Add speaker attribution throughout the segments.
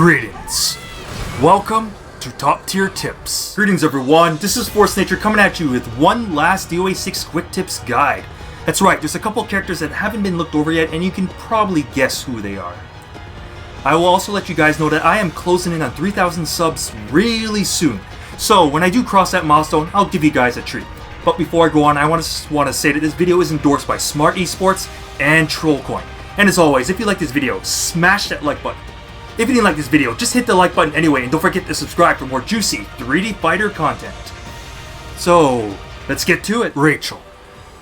Speaker 1: Greetings. Welcome to Top Tier Tips. Greetings everyone, this is Force Nature coming at you with one last DOA 6 Quick Tips guide. That's right, there's a couple characters that haven't been looked over yet and you can probably guess who they are. I will also let you guys know that I am closing in on 3,000 subs really soon. So when I do cross that milestone, I'll give you guys a treat. But before I go on, I want to say that this video is endorsed by Smart Esports and Trollcoin. And as always, if you like this video, smash that like button. If you didn't like this video, just hit the like button anyway, and don't forget to subscribe for more juicy 3D fighter content. So, let's get to it. Rachel.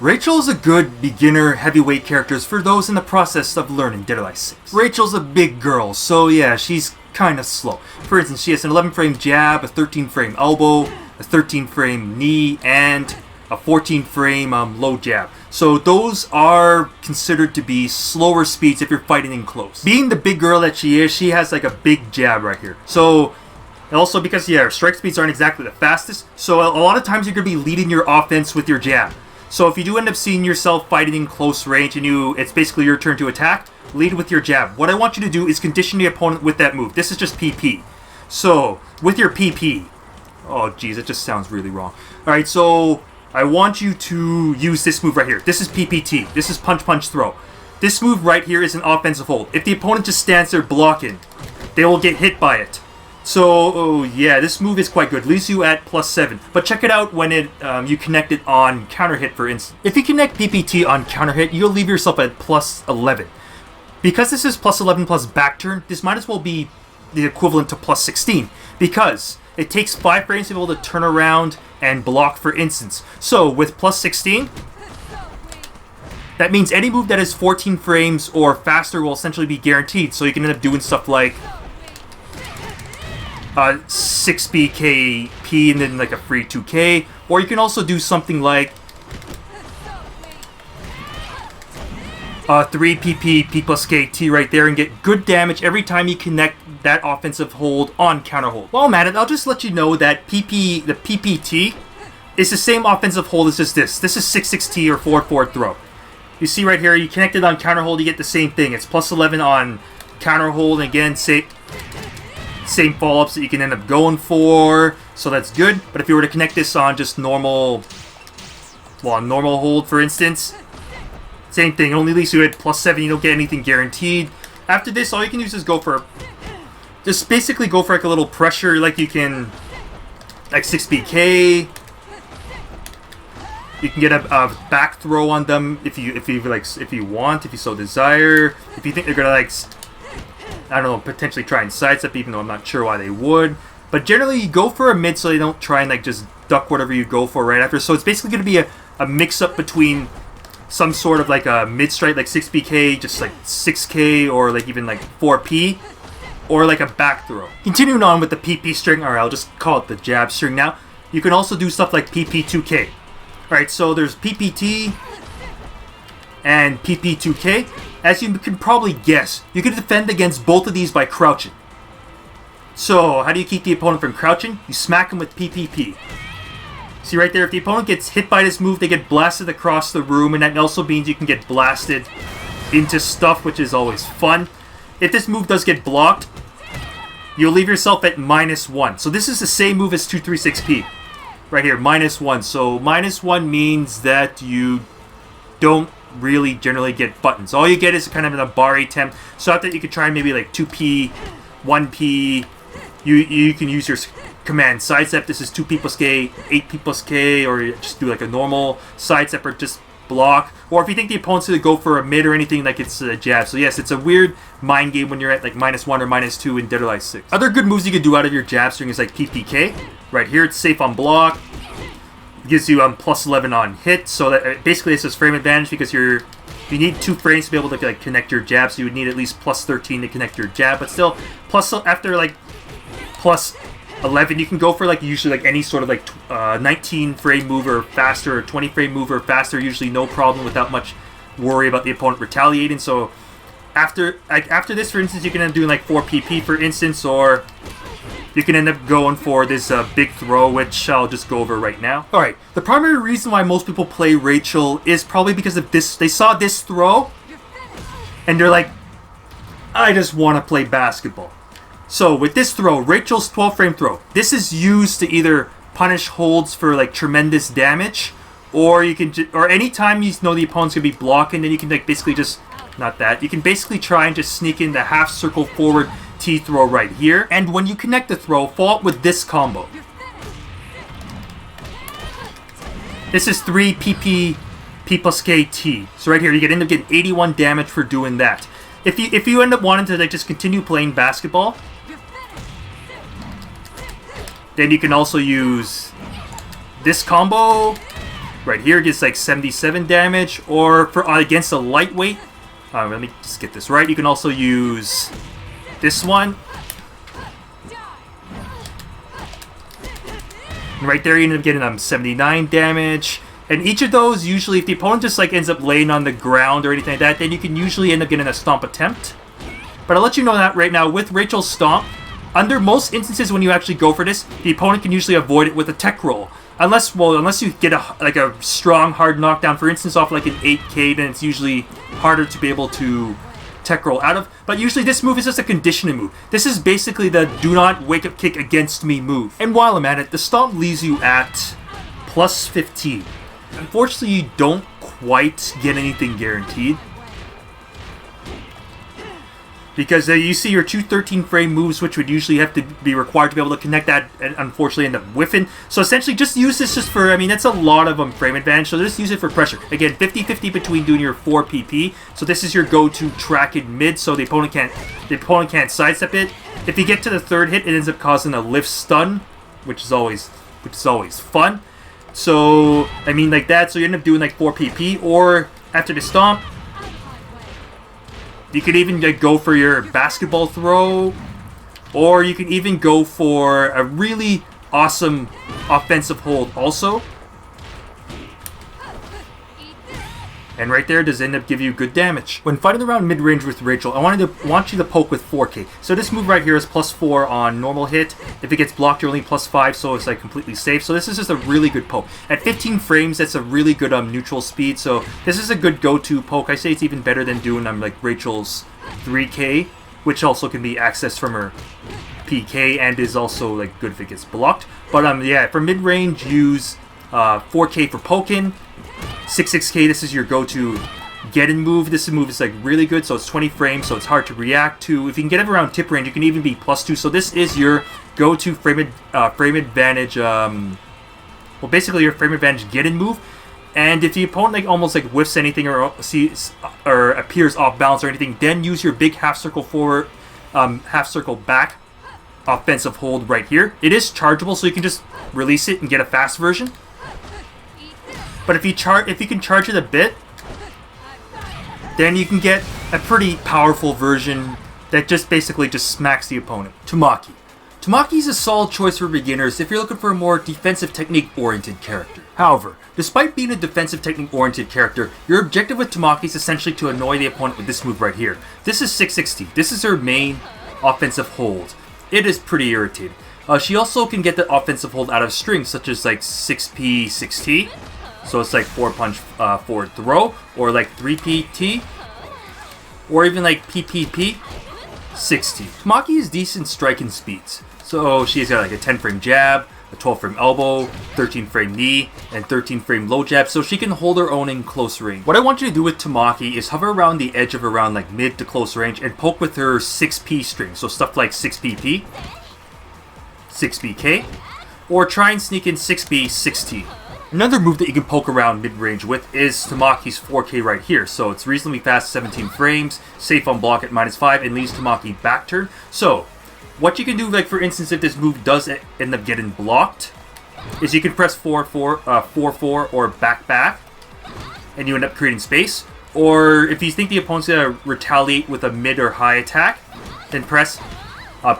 Speaker 1: Rachel is a good beginner heavyweight character for those in the process of learning Dead or Alive 6. Rachel's a big girl, so yeah, she's kinda slow. For instance, she has an 11 frame jab, a 13 frame elbow, a 13 frame knee, and a 14 frame low jab. So those are considered to be slower speeds if you're fighting in close. Being the big girl that she is, she has like a big jab right here. So, and also because, yeah, her strike speeds aren't exactly the fastest, so a lot of times you're going to be leading your offense with your jab. So if you do end up seeing yourself fighting in close range and it's basically your turn to attack, lead with your jab. What I want you to do is condition the opponent with that move. This is just PP. So, with your PP, oh geez, it just sounds really wrong. Alright, so I want you to use this move right here. This is PPT. This is punch, punch, throw. This move right here is an offensive hold. If the opponent just stands there blocking, they will get hit by it. So, yeah, this move is quite good. Leaves you at +7. But check it out when you connect it on counter hit, for instance. If you connect PPT on counter hit, you'll leave yourself at +11. Because this is +11 plus back turn, this might as well be the equivalent to +16. Because it takes 5 frames to be able to turn around and block, for instance. So with +16, that means any move that is 14 frames or faster will essentially be guaranteed. So you can end up doing stuff like 6B KP and then like a free 2K. Or you can also do something like 3 PP P plus KT right there and get good damage every time you connect that offensive hold on counter hold. While I'm at it, I'll just let you know that the PPT is the same offensive hold as just this. This is 6-6T or forward throw. You see right here, you connect it on counter hold, you get the same thing. It's +11 on counter hold, and again, same follow-ups that you can end up going for, so that's good. But if you were to connect this on just normal hold, for instance, same thing, it only leaves you at +7, you don't get anything guaranteed. After this, all you can use is just basically go for like a little pressure, like you can, like 6BK. You can get a back throw on them if you want, if you so desire. If you think they're gonna I don't know, potentially try and sidestep, even though I'm not sure why they would. But generally, you go for a mid so they don't try and just duck whatever you go for right after. So it's basically gonna be a mix-up between some sort of like a mid strike, like 6BK, just like 6K, or like even like 4P. Or like a back throw. Continuing on with the PP string, or I'll just call it the jab string now. You can also do stuff like PP2K. Alright, so there's PPT and PP2K. As you can probably guess, you can defend against both of these by crouching. So, how do you keep the opponent from crouching? You smack them with PPP. See right there, if the opponent gets hit by this move, they get blasted across the room, and that also means you can get blasted into stuff, which is always fun. If this move does get blocked, you'll leave yourself at -1. So this is the same move as 236P. Right here, -1. So -1 means that you don't really generally get buttons. All you get is kind of an Abari attempt. So after you can try maybe like 2P, 1P, you can use your command sidestep. This is 2P plus K, 8P plus K, or just do like a normal sidestep or just block. Or if you think the opponent's going to go for a mid or anything, like it's a jab. So yes, it's a weird mind game when you're at like -1 or -2 in Dead or Alive 6. Other good moves you can do out of your jab string is like PPK. Right here, it's safe on block. It gives you +11 on hit. So that basically it's just frame advantage because you need 2 frames to be able to like connect your jab. So you would need at least +13 to connect your jab. But still, after like +11, you can go for like usually like any sort of like 19 frame move or faster, or 20 frame move or faster, usually no problem without much worry about the opponent retaliating. So after this, for instance, you can end up doing like 4 PP, for instance, or you can end up going for this big throw, which I'll just go over right now. Alright, the primary reason why most people play Rachel is probably because of this. They saw this throw, and they're like, I just want to play basketball. So with this throw, Rachel's 12 frame throw, this is used to either punish holds for like tremendous damage, or you can, or anytime you know the opponent's gonna be blocking, then you can like basically just, not that, you can basically try and just sneak in the half circle forward T throw right here. And when you connect the throw, follow up with this combo. This is 3 PP P plus K T. So right here, you can end up getting 81 damage for doing that. If you end up wanting to like just continue playing basketball, then you can also use this combo right here. Gets like 77 damage, or for against a lightweight. Let me just get this right. You can also use this one. And right there, you end up getting 79 damage. And each of those, usually, if the opponent just like ends up laying on the ground or anything like that, then you can usually end up getting a stomp attempt. But I'll let you know that right now, with Rachel's stomp, under most instances when you actually go for this, the opponent can usually avoid it with a tech roll. Unless you get a strong, hard knockdown, for instance, off like an 8K, then it's usually harder to be able to tech roll out of. But usually this move is just a conditioning move. This is basically the do not wake up kick against me move. And while I'm at it, the stomp leaves you at plus 15. Unfortunately, you don't quite get anything guaranteed, because you see your two 13-frame moves, which would usually have to be required to be able to connect that, and unfortunately end up whiffing. So essentially, just use this just for, I mean, that's a lot of frame advantage, so just use it for pressure. Again, 50-50 between doing your 4 PP. So this is your go-to track in mid, so the opponent can't sidestep it. If you get to the third hit, it ends up causing a lift stun, which is always fun. So I mean, like that. So you end up doing like 4 PP, or after the stomp, you could even like go for your basketball throw, or you can even go for a really awesome offensive hold also. And right there does end up give you good damage. When fighting around mid-range with Rachel, I want you to poke with 4K. So this move right here is plus 4 on normal hit. If it gets blocked, you're only plus 5, so it's like completely safe. So this is just a really good poke. At 15 frames, that's a really good neutral speed. So this is a good go-to poke. I say it's even better than doing like Rachel's 3K, which also can be accessed from her PK and is also like good if it gets blocked. But yeah, for mid-range, use 4K for poking. 6K, this is your go-to get-in move. This move is like really good, so it's 20 frames, so it's hard to react to. If you can get it around tip range, you can even be plus 2. So this is your go-to frame advantage, well, basically your frame advantage get-in move. And if the opponent like almost like whiffs anything or appears off balance or anything, then use your big half circle forward, half circle back offensive hold right here. It is chargeable, so you can just release it and get a fast version. But if you can charge it a bit, then you can get a pretty powerful version that just basically just smacks the opponent. Tamaki. Tamaki is a solid choice for beginners if you're looking for a more defensive technique-oriented character. However, despite being a defensive technique-oriented character, your objective with Tamaki is essentially to annoy the opponent with this move right here. This is 660. This is her main offensive hold. It is pretty irritating. She also can get the offensive hold out of strings, such as like 6P, 6T. So it's like 4-punch forward throw, or like 3PT, or even like PPP 60. Tamaki is decent striking speeds. So she's got like a 10-frame jab, a 12-frame elbow, 13-frame knee, and 13-frame low jab, so she can hold her own in close range. What I want you to do with Tamaki is hover around the edge of around like mid to close range and poke with her 6P string, so stuff like 6PP, 6BK, or try and sneak in 6B, 6T. Another move that you can poke around mid-range with is Tamaki's 4K right here. So it's reasonably fast, 17 frames, safe on block at -5, and leaves Tamaki back turn. So what you can do, like for instance, if this move does end up getting blocked, is you can press 4-4 or back, and you end up creating space. Or if you think the opponent's gonna retaliate with a mid or high attack, then press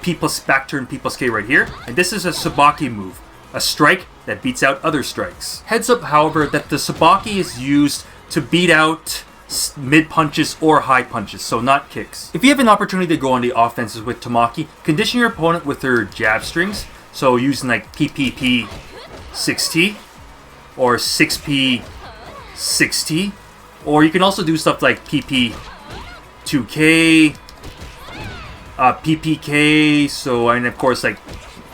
Speaker 1: P plus back turn P plus K right here. And this is a Sabaki move, a strike that beats out other strikes. Heads up, however, that the Sabaki is used to beat out mid punches or high punches, so not kicks. If you have an opportunity to go on the offenses with Tamaki, condition your opponent with their jab strings, so using like PPP 6T or 6P 6T, or you can also do stuff like PP 2K, PPK, so, and of course, like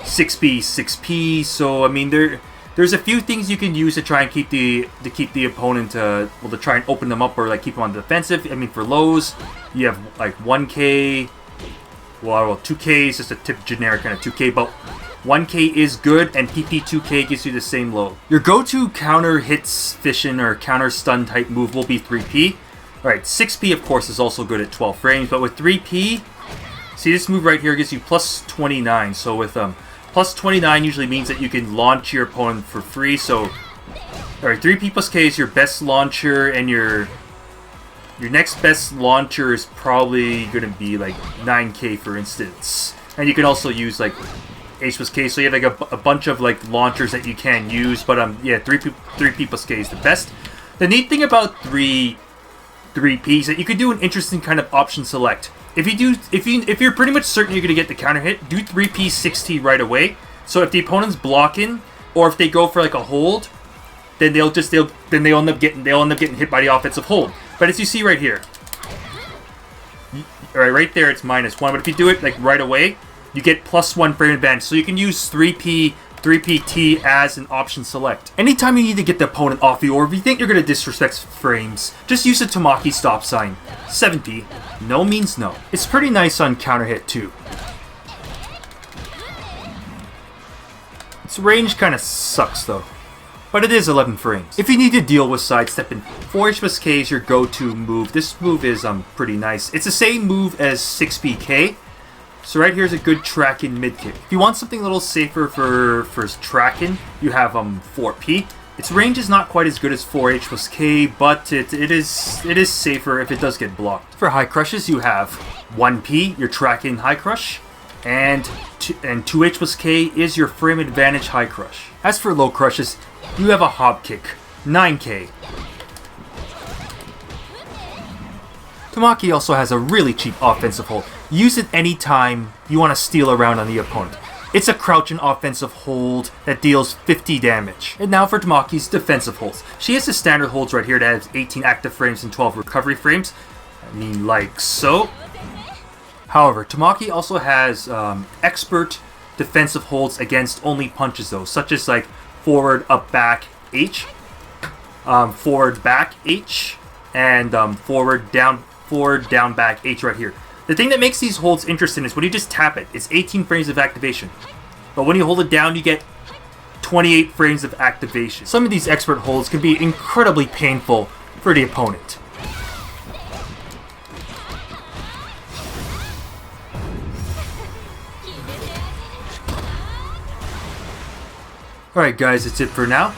Speaker 1: 6P, 6P. So I mean, there's a few things you can use to try and keep the opponent to try and open them up or like keep them on the defensive. I mean, for lows, you have like 1K. Well, 2K is just a tip generic kind of 2K, but 1K is good, and PP2K gives you the same low. Your go-to counter hits fission or counter stun type move will be 3P. Alright, 6P of course is also good at 12 frames, but with 3P, see this move right here gives you plus 29. So with plus 29 usually means that you can launch your opponent for free. So, alright, 3P plus K is your best launcher, and your next best launcher is probably going to be like 9K for instance. And you can also use like H plus K, so you have like a bunch of like launchers that you can use. But yeah, 3P plus K is the best. The neat thing about 3P is that you can do an interesting kind of option select. If you're pretty much certain you're going to get the counter hit, do 3P 6T right away. So if the opponent's blocking, or if they go for like a hold, then they'll end up getting hit by the offensive hold. But as you see right here, right there it's -1. But if you do it like right away, you get +1 frame advantage. So you can use 3PT as an option select. Anytime you need to get the opponent off you, or if you think you're going to disrespect frames, just use the Tamaki stop sign. 7P. No means no. It's pretty nice on counter hit too. Its range kind of sucks though, but it is 11 frames. If you need to deal with sidestepping, 4H plus K is your go-to move. This move is pretty nice. It's the same move as 6PK. So right here is a good tracking mid kick. If you want something a little safer for tracking, you have 4P. Its range is not quite as good as 4H plus K, but it is safer if it does get blocked. For high crushes, you have 1P, your tracking high crush, and 2H plus K is your frame advantage high crush. As for low crushes, you have a hop kick, 9K. Tamaki also has a really cheap offensive hold. Use it anytime you want to steal around on the opponent. It's a crouching offensive hold that deals 50 damage. And now for Tamaki's defensive holds. She has the standard holds right here that has 18 active frames and 12 recovery frames. I mean, like so. However, Tamaki also has expert defensive holds against only punches though, such as like forward, up, back, H, forward, back, H, and forward, down, back, H right here. The thing that makes these holds interesting is when you just tap it, it's 18 frames of activation. But when you hold it down, you get 28 frames of activation. Some of these expert holds can be incredibly painful for the opponent. Alright guys, that's it for now.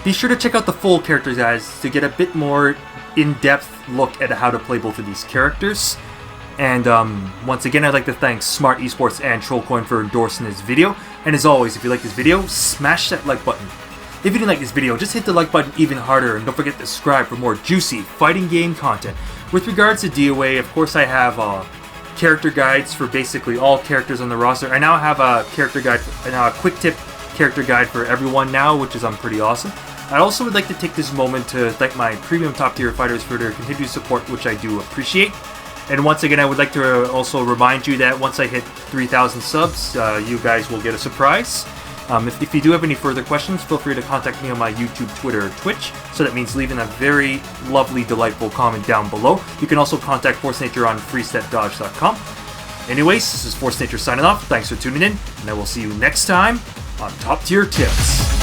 Speaker 1: Be sure to check out the full character guides to get a bit more in-depth look at how to play both of these characters. And once again, I'd like to thank Smart Esports and Trollcoin for endorsing this video. And as always, if you like this video, smash that like button. If you didn't like this video, just hit the like button even harder, and don't forget to subscribe for more juicy fighting game content. With regards to DOA, of course I have character guides for basically all characters on the roster. I now have a character guide, a quick tip character guide for everyone now, which is pretty awesome. I also would like to take this moment to thank my premium top tier fighters for their continued support, which I do appreciate. And once again, I would like to also remind you that once I hit 3,000 subs, you guys will get a surprise. If you do have any further questions, feel free to contact me on my YouTube, Twitter, or Twitch. So that means leaving a very lovely, delightful comment down below. You can also contact Force Nature on freestepdodge.com. Anyways, this is Force Nature signing off. Thanks for tuning in, and I will see you next time on Top Tier Tips.